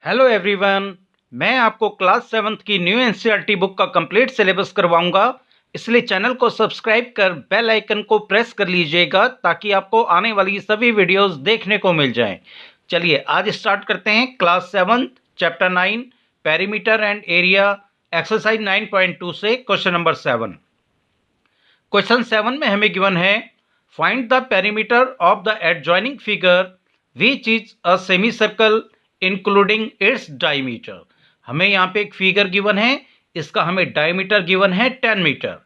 Hello everyone. मैं आपको class 7th की न्यू एनसीईआरटी बुक का कंप्लीट सिलेबस करवाऊंगा, इसलिए चैनल को सब्सक्राइब कर बेल आइकन को प्रेस कर लीजिएगा ताकि आपको आने वाली सभी वीडियोस देखने को मिल जाएं। चलिए आज स्टार्ट करते हैं class 7th chapter 9 perimeter and area exercise 9.2 से क्वेश्चन नंबर 7। क्वेश्चन 7 में हमें गिवन है find the perimeter of the adjoining figure which is a semi circle including its diameter. हमें यहाँ पे एक फिगर गिवन है, इसका हमें डायमीटर गिवन है 10 मीटर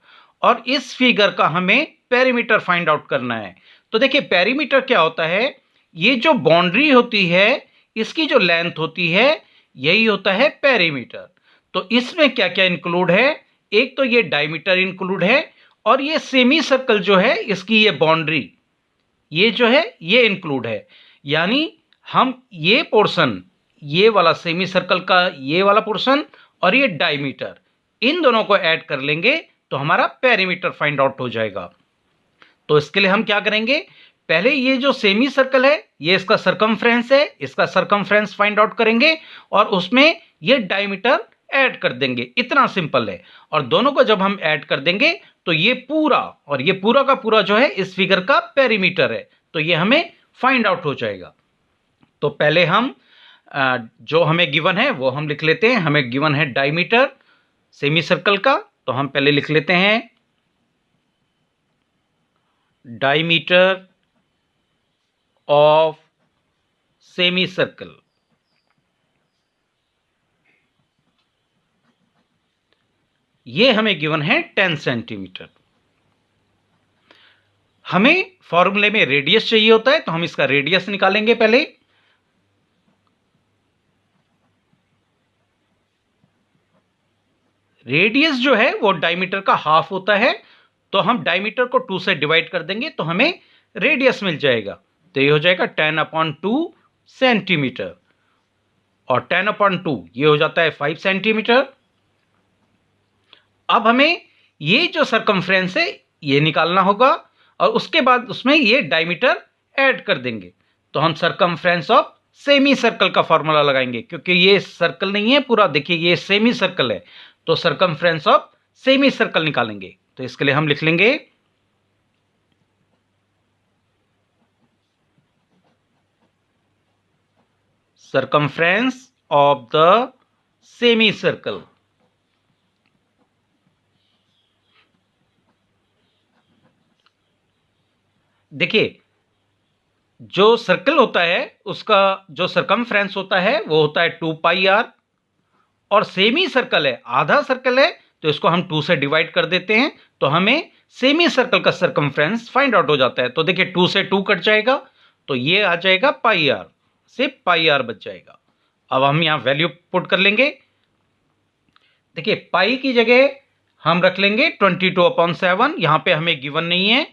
और इस फिगर का हमें पेरीमीटर फाइंड आउट करना है। तो देखिए पेरीमीटर क्या होता है, ये जो बाउंड्री होती है इसकी जो लेंथ होती है यही होता है पेरीमीटर। तो इसमें क्या क्या इंक्लूड है, एक तो ये डायमीटर इंक्लूड है और ये सेमी सर्कल जो है इसकी ये बाउंड्री ये जो है ये इंक्लूड है। यानी हम ये पोर्शन, ये वाला सेमी सर्कल का ये वाला पोर्शन और ये डायमीटर, इन दोनों को ऐड कर लेंगे तो हमारा पेरीमीटर फाइंड आउट हो जाएगा। तो इसके लिए हम क्या करेंगे, पहले ये जो सेमी सर्कल है ये इसका सरकमफ्रेंस है, इसका सरकमफ्रेंस फाइंड आउट करेंगे और उसमें ये डायमीटर ऐड कर देंगे। इतना सिंपल है। और दोनों को जब हम ऐड कर देंगे तो ये पूरा और ये पूरा का पूरा जो है इस फिगर का पेरीमीटर है, तो ये हमें फाइंड आउट हो जाएगा। तो पहले हम जो हमें गिवन है वो हम लिख लेते हैं। हमें गिवन है डायमीटर सेमी सर्कल का, तो हम पहले लिख लेते हैं डायमीटर ऑफ सेमी सर्कल। ये हमें गिवन है 10 सेंटीमीटर। हमें फॉर्मूले में रेडियस चाहिए होता है, तो हम इसका रेडियस निकालेंगे पहले। रेडियस जो है वो डायमीटर का हाफ होता है, तो हम डायमीटर को 2 से डिवाइड कर देंगे तो हमें रेडियस मिल जाएगा। तो ये हो जाएगा 10/2 सेंटीमीटर और 10/2 ये हो जाता है 5 सेंटीमीटर। अब हमें ये जो सरकमफ्रेंस है ये निकालना होगा और उसके बाद उसमें ये डायमीटर ऐड कर देंगे। तो हम सरकमफ्रेंस ऑफ सेमी सर्कल का फॉर्मूला लगाएंगे, क्योंकि ये सर्कल नहीं है पूरा, देखिए ये सेमी सर्कल है, तो सरकमफ्रेंस ऑफ सेमी सर्कल निकालेंगे। तो इसके लिए हम लिख लेंगे circumference of the semi circle. देखिए जो सर्कल होता है उसका जो सरकमफ्रेंस होता है वो होता है 2πr और सेमी सर्कल है, आधा सर्कल है, तो इसको हम 2 से डिवाइड कर देते हैं तो हमें सेमी सर्कल का सरकमफ्रेंस फाइंड आउट हो जाता है। तो देखिए 2 से 2 कट जाएगा तो ये आ जाएगा πr, से πr बच जाएगा। अब हम यहाँ वैल्यू पुट कर लेंगे। देखिए पाई की जगह हम रख लेंगे 22/7, यहाँ पे हमें गिवन नहीं है।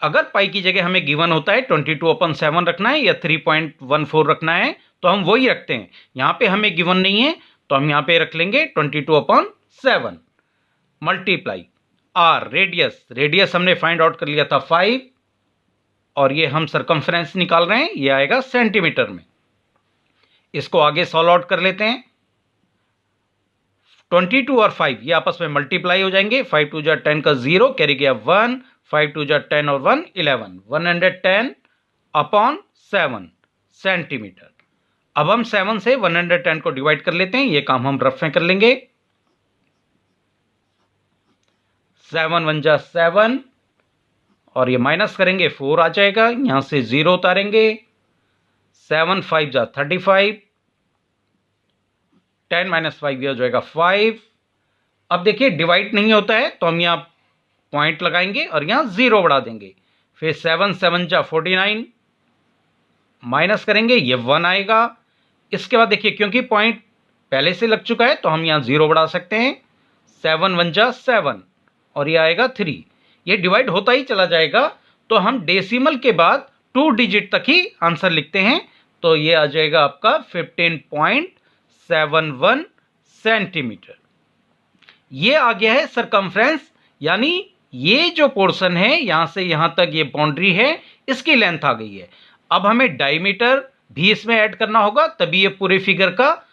अगर पाई की जगह हमें गिवन होता है 22/7 रखना है या 3.14 रखना है तो हम वही रखते हैं। यहाँ पे हमें गिवन नहीं है तो हम यहाँ पे रख लेंगे 22/7 मल्टीप्लाई आर रेडियस। रेडियस हमने फाइंड आउट कर लिया था 5 और ये हम सरकमफ्रेंस निकाल रहे हैं, ये आएगा सेंटीमीटर में। इसको आगे सॉल्व आउट कर लेते हैं। 22 और 5 ये आपस में मल्टीप्लाई हो जाएंगे। 5 2 जा 10 का 0 कैरी गया 1, 5 2 जा 10 और 1 11, 110/7 सेंटीमीटर। अब हम 7 से 110 को डिवाइड कर लेते हैं, ये काम हम रफ में कर लेंगे। 7 1 जा 7 और ये माइनस करेंगे 4 आ जाएगा, यहां से 0 उतारेंगे। 7 5 जा 35, 10 - 5 ये हो जाएगा 5। अब देखिए डिवाइड नहीं होता है तो हम यहाँ पॉइंट लगाएंगे और यहाँ 0 बढ़ा देंगे। फिर 7 7 जा 49, माइनस करेंगे ये 1 आएगा। इसके बाद देखिए क्योंकि पॉइंट पहले से लग चुका है तो हम यहाँ 0 बढ़ा सकते हैं। 7 1 जा 7 और ये आएगा 3। ये डिवाइड होता ही चला जाएगा, तो हम डेसिमल के बाद 2 डिजिट तक ही आंसर लिखते हैं। तो ये आ जाएगा आपका 15.71 सेंटीमीटर। ये आ गया है सरकमफ्रेंस, यानी ये जो पोर्शन है यहां से यहां तक ये बाउंड्री है इसकी लेंथ आ गई है। अब हमें डायमीटर भी इसमें ऐड करना होगा, तभी ये पूरे फिगर का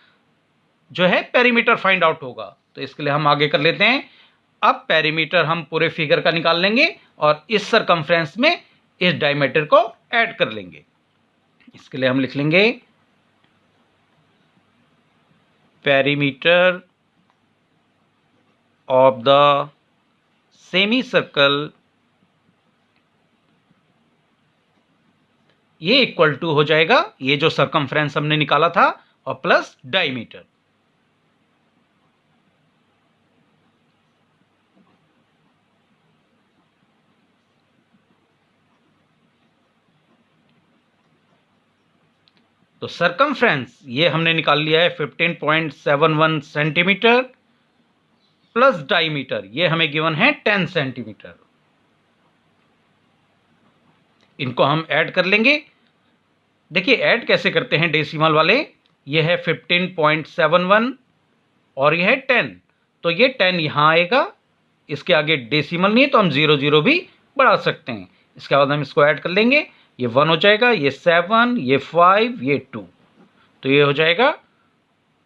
जो है पेरीमीटर फाइंड आउट होगा। तो इसके लिए हम आगे कर लेते हैं। अब पेरीमीटर हम पूरे फिगर का निकाल लेंगे और इस सरकमफ्रेंस में इस डायमीटर को ऐड कर लेंगे। इसके लिए हम लिख लेंगे perimeter of the semi circle, ये इक्वल टू हो जाएगा ये जो सरकमफ्रेंस हमने निकाला था और प्लस डायमीटर। तो सरकमफ्रेंस ये हमने निकाल लिया है 15.71 सेंटीमीटर प्लस डायमीटर ये हमें गिवन है 10 सेंटीमीटर। इनको हम ऐड कर लेंगे। देखिए ऐड कैसे करते हैं डेसिमल वाले। ये है 15.71 और ये है 10, तो ये 10 यहाँ आएगा, इसके आगे डेसिमल नहीं है तो हम 00 भी बढ़ा सकते हैं। इसके बाद हम इसको ऐड कर लेंगे, ये 1 हो जाएगा, ये 7, ये 5, ये 2, तो ये हो जाएगा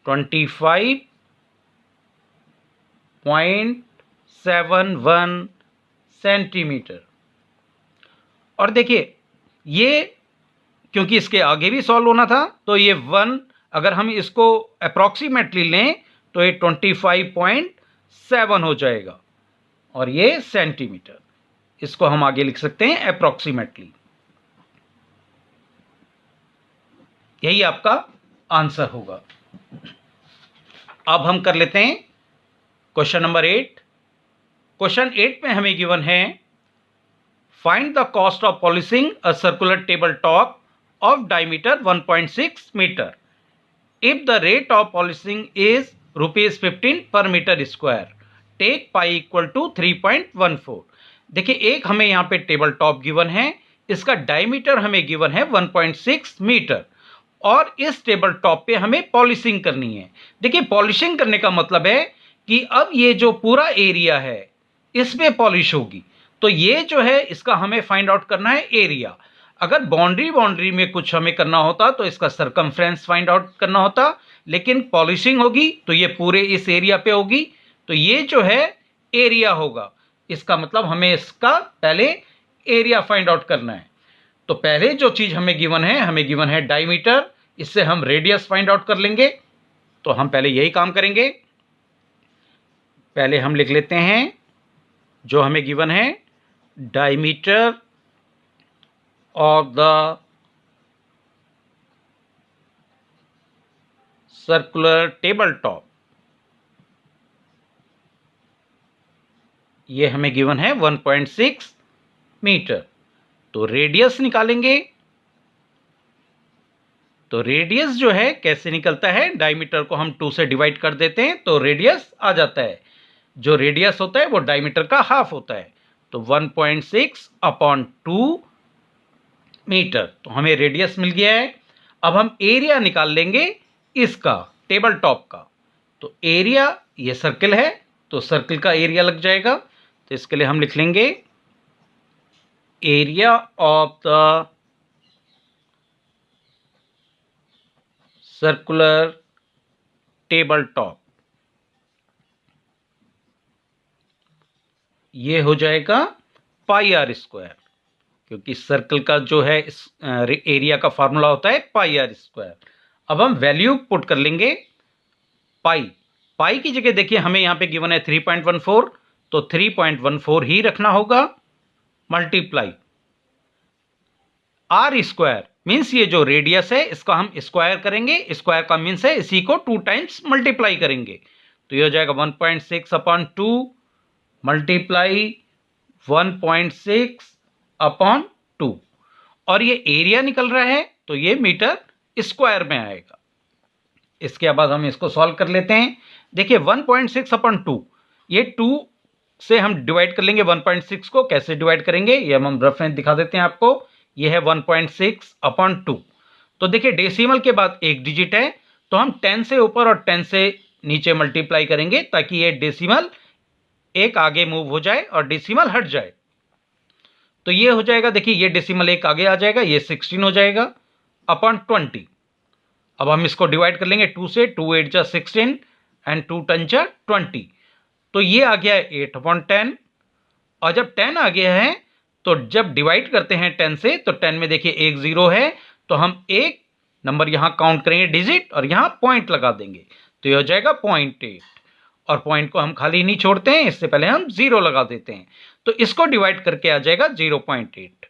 25.71 सेंटीमीटर। और देखिए ये क्योंकि इसके आगे भी सॉल्व होना था तो ये 1 अगर हम इसको अप्रॉक्सीमेटली लें तो ये 25.7 हो जाएगा और ये सेंटीमीटर। इसको हम आगे लिख सकते हैं अप्रॉक्सीमेटली। यही आपका आंसर होगा। अब हम कर लेते हैं क्वेश्चन नंबर 8। क्वेश्चन 8 में हमें गिवन है find the cost of polishing a circular table top of diameter 1.6 meter if the rate of polishing is ₹15 per meter square, take pi equal to 3.14। देखिए एक हमें यहाँ पे टेबल टॉप गिवन है, इसका डायमीटर हमें गिवन है 1.6 मीटर और इस टेबल टॉप पे हमें पॉलिशिंग करनी है। देखिए पॉलिशिंग करने का मतलब है कि अब ये जो पूरा एरिया है इसमें पॉलिश होगी, तो ये जो है इसका हमें फाइंड आउट करना है एरिया। अगर बाउंड्री में कुछ हमें करना होता तो इसका सरकमफ्रेंस फाइंड आउट करना होता, लेकिन पॉलिशिंग होगी तो ये पूरे इस एरिया पे होगी, तो ये जो है एरिया होगा। इसका मतलब हमें इसका पहले एरिया फाइंड आउट करना है। तो पहले जो चीज़ हमें गिवन है डायमीटर, इससे हम रेडियस फाइंड आउट कर लेंगे। तो हम पहले यही काम करेंगे। पहले हम लिख लेते हैं जो हमें गिवन है diameter of the circular table top, ये हमें गिवन है 1.6 मीटर। तो रेडियस निकालेंगे। तो रेडियस जो है कैसे निकलता है, डायमीटर को हम 2 से डिवाइड कर देते हैं तो रेडियस आ जाता है। जो रेडियस होता है वो डायमीटर का हाफ होता है, तो 1.6/2 मीटर। तो हमें रेडियस मिल गया है। अब हम एरिया निकाल लेंगे इसका टेबल टॉप का। तो एरिया ये सर्कल है तो सर्कल का एरिया लग जाएगा। तो इसके लिए हम लिख लेंगे area of the circular table top, ये हो जाएगा πr², क्योंकि सर्कल का जो है इस एरिया का फार्मूला होता है πr²। अब हम वैल्यू पुट कर लेंगे। पाई की जगह देखिए हमें यहाँ पे गिवन है 3.14, तो 3.14 ही रखना होगा, मल्टीप्लाई r² मीन्स ये जो रेडियस है इसका हम स्क्वायर करेंगे। स्क्वायर का मीन्स है इसी को 2 टाइम्स मल्टीप्लाई करेंगे, तो ये हो जाएगा 1.6/2 मल्टीप्लाई 1.6/2 और ये एरिया निकल रहा है तो ये मीटर स्क्वायर में आएगा। इसके बाद हम इसको सॉल्व कर लेते हैं। देखिए 1.6/2 ये 2 से हम डिवाइड कर लेंगे। 1.6 को कैसे डिवाइड करेंगे ये हम रेफरेंस दिखा देते हैं आपको। ये है 1.6/2। तो देखिए डेसिमल के बाद एक डिजिट है तो हम 10 से ऊपर और 10 से नीचे मल्टीप्लाई करेंगे ताकि ये डेसिमल एक आगे मूव हो जाए और डेसिमल हट जाए। तो ये हो जाएगा, देखिए ये डेसिमल एक आगे आ जाएगा, ये 16 हो जाएगा। अपॉन 20। अब हम इसको डिवाइड कर लेंगे 2 से, 2 8 जा 16 एंड 2 10 जा 20। तो ये आ गया 8 अपॉन 10। और जब 10 आ गया है तो जब डिवाइड करते हैं 10 से, तो 10 में देखिए एक जीरो है, तो हम एक नंबर यहां काउंट करेंगे डिजिट और यहां पॉइंट लगा देंगे, तो ये हो जाएगा 0.8। और पॉइंट को हम खाली नहीं छोड़ते हैं, इससे पहले हम जीरो लगा देते हैं, तो इसको डिवाइड करके आ जाएगा 0.8।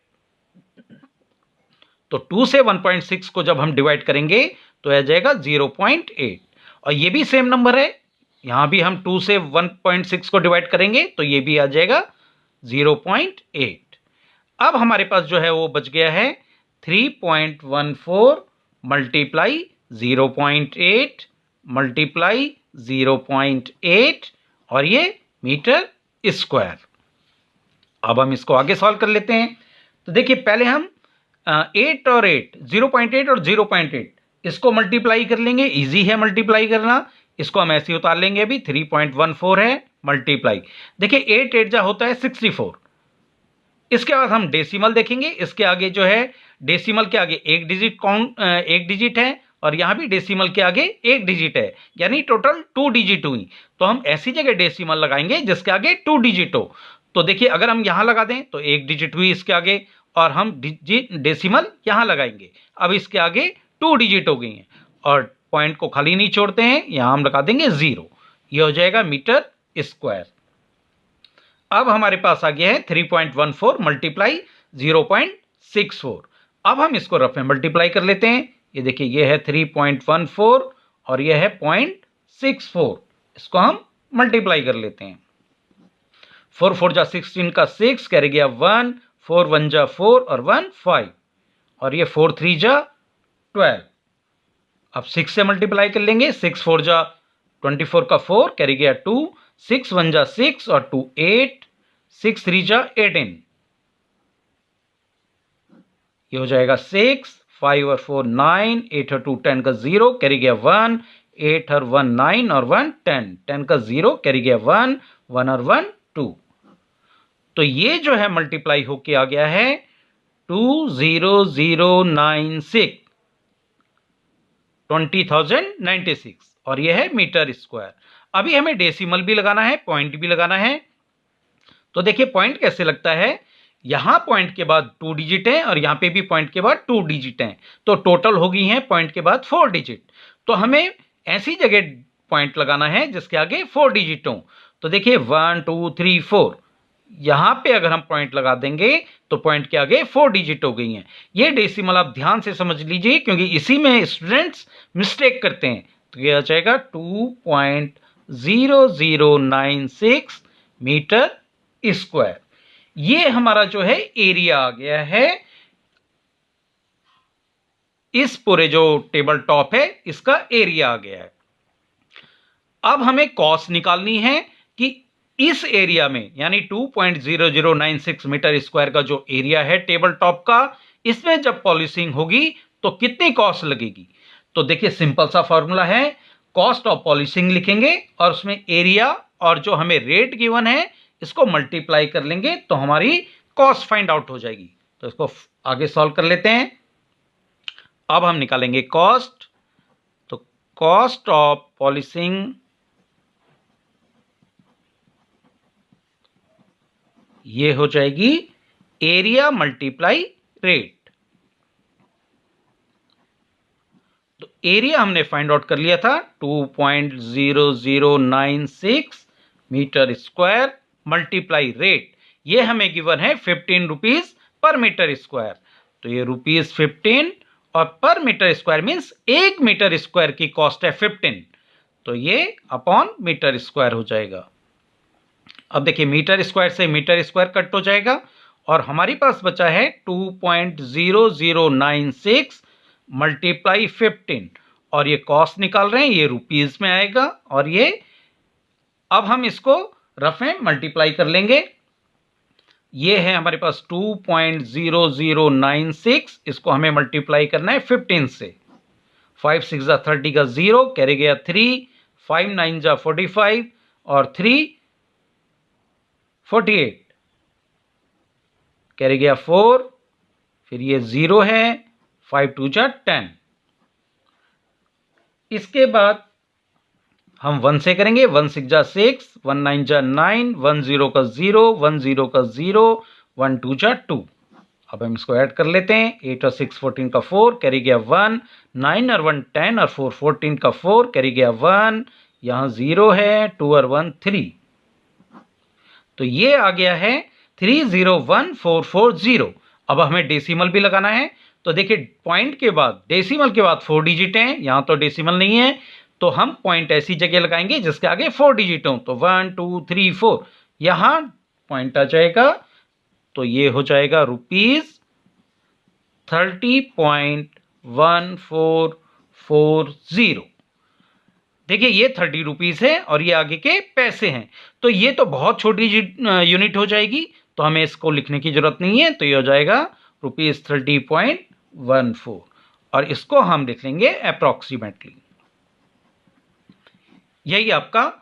तो 2 से 1.6 को जब हम डिवाइड करेंगे तो आ जाएगा 0.8। और ये भी सेम नंबर है, यहां भी हम 2 से 1.6 को डिवाइड करेंगे तो ये भी आ जाएगा 0.8। अब हमारे पास जो है वो बच गया है 3.14 मल्टीप्लाई 0.8 मल्टीप्लाई 0.8 और ये मीटर स्क्वायर। अब हम इसको आगे सॉल्व कर लेते हैं। तो देखिए पहले हम 8 और 8, 0.8 और 0.8 इसको मल्टीप्लाई कर लेंगे, इजी है मल्टीप्लाई करना। इसको हम ऐसे ही उतार लेंगे, अभी 3.14 है मल्टीप्लाई, देखिए 8 8 जा होता है 64। इसके बाद हम डेसिमल देखेंगे, इसके आगे जो है डेसिमल के आगे एक डिजिट है और यहां भी डेसिमल के आगे एक डिजिट है, यानी टोटल 2 डिजिट हुई। तो हम ऐसी जगह डेसिमल लगाएंगे जिसके आगे 2 डिजिट हो। तो देखिए अगर हम यहां लगा दें तो एक डिजिट हुई इसके आगे, और हम डेसिमल यहां लगाएंगे, अब इसके आगे 2 डिजिट हो गई हैं और पॉइंट को खाली नहीं छोड़ते हैं, यहां हम लगा देंगे 0। ये हो जाएगा मीटर स्क्वायर। अब हमारे पास आ गया है 3.14 मल्टीप्लाई 0.64। अब हम इसको रफ में मल्टीप्लाई कर लेते हैं। ये देखिए ये है 3.14 और ये है 0.64, इसको हम मल्टीप्लाई कर लेते हैं। 4 4 जा 16 का 6 कैरी गया 1, 4 1 जा 4 और 1 5, और ये 4 3 जा 12। अब 6 से मल्टीप्लाई कर लेंगे, 6 4 जा 24 का 4 कैरी गया 2, 6 1 जा 6 और 2 8, 6 3 जा 18, ये हो जाएगा 6, 5 और 4 9, 8 और 2 10 का 0 कैरी गया 1, 8 और 1 9 और 1 10, 10 का 0 कैरी गया 1, 1 और 1 2। तो ये जो है मल्टीप्लाई होके आ गया है 20096 20,096 और ये है मीटर स्क्वायर। अभी हमें डेसिमल भी लगाना है, पॉइंट भी लगाना है। तो देखिए पॉइंट कैसे लगता है, यहां पॉइंट के बाद 2 डिजिट है और यहां पे भी पॉइंट के बाद 2 डिजिट हैं, तो टोटल हो गई है पॉइंट के बाद 4 डिजिट। तो हमें ऐसी जगह पॉइंट लगाना है जिसके आगे 4 डिजिट हो। तो देखिए 1 2 3 4, यहां पे अगर हम पॉइंट लगा देंगे तो पॉइंट के आगे 4 डिजिट हो गई हैं। ये डेसिमल आप ध्यान से समझ लीजिए क्योंकि इसी में स्टूडेंट्स मिस्टेक करते हैं। तो ये आ जाएगा 2.0096 मीटर स्क्वायर। ये हमारा जो है एरिया आ गया है, इस पूरे जो टेबल टॉप है इसका एरिया आ गया है। अब हमें कॉस्ट निकालनी है कि इस एरिया में यानी 2.0096 मीटर स्क्वायर का जो एरिया है टेबल टॉप का, इसमें जब पॉलिशिंग होगी तो कितनी कॉस्ट लगेगी। तो देखिए सिंपल सा फॉर्मूला है, कॉस्ट ऑफ पॉलिशिंग लिखेंगे और उसमें एरिया और जो हमें रेट गिवन है इसको मल्टीप्लाई कर लेंगे तो हमारी कॉस्ट फाइंड आउट हो जाएगी। तो इसको आगे सॉल्व कर लेते हैं। अब हम निकालेंगे कॉस्ट। तो कॉस्ट ऑफ पॉलिशिंग ये हो जाएगी एरिया मल्टीप्लाई रेट। तो एरिया हमने फाइंड आउट कर लिया था 2.0096 मीटर स्क्वायर मल्टीप्लाई रेट, ये हमें गिवन है 15 रुपीज पर मीटर स्क्वायर। तो ये रुपीज 15 और per meter square means 1 meter square की कॉस्ट है 15, तो ये अपॉन मीटर स्क्वायर हो जाएगा। अब देखिए मीटर स्क्वायर से मीटर स्क्वायर कट हो जाएगा और हमारे पास बचा है 2.0096 मल्टीप्लाई 15 और ये कॉस्ट निकाल रहे हैं, ये रुपीज में आएगा और ये अब हम इसको रफ में मल्टीप्लाई कर लेंगे। ये है हमारे पास 2.0096, इसको हमें मल्टीप्लाई करना है 15 से। 5 6 जा 30 का 0 कैरी गया 3, 5 9 जा 45 और 3 48 कैरी गया 4, फिर ये 0 है, 5 2 जा 10। इसके बाद हम 1 से करेंगे। 1 6 जा 6, 1 9 जा 9, 1 0 का 0, 1 0 का 0, 1 2 जा 2। अब हम इसको ऐड कर लेते हैं। 8 और 6 14 का 4, कैरी गया 1, 9 और 1 10 और 4 14 का 4, कैरी गया 1, यहाँ 0 है, 2 और 1 3। तो ये आ गया है 301440। अब हमें डेसिमल भी लगाना है। तो देखिए पॉइंट के बाद, डेसिमल के बाद 4 डिजिट हैं, यहाँ तो डेसिमल नहीं है, तो हम पॉइंट ऐसी जगह लगाएंगे जिसके आगे 4 डिजिट हो। तो 1 2 3 4 यहाँ पॉइंट आ जाएगा। तो ये हो जाएगा ₹30.1440। देखिए ये 30 रुपीज़ है और ये आगे के पैसे हैं। तो ये तो बहुत छोटी यूनिट हो जाएगी, तो हमें इसको लिखने की जरूरत नहीं है। तो ये हो जाएगा ₹30.14 और इसको हम लिख लेंगे अप्रॉक्सीमेटली। यही आपका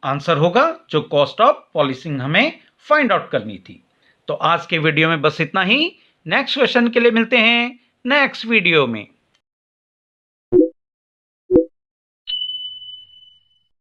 आंसर होगा जो कॉस्ट ऑफ पॉलिशिंग हमें फाइंड आउट करनी थी। तो आज के वीडियो में बस इतना ही। नेक्स्ट क्वेश्चन के लिए मिलते हैं नेक्स्ट वीडियो में।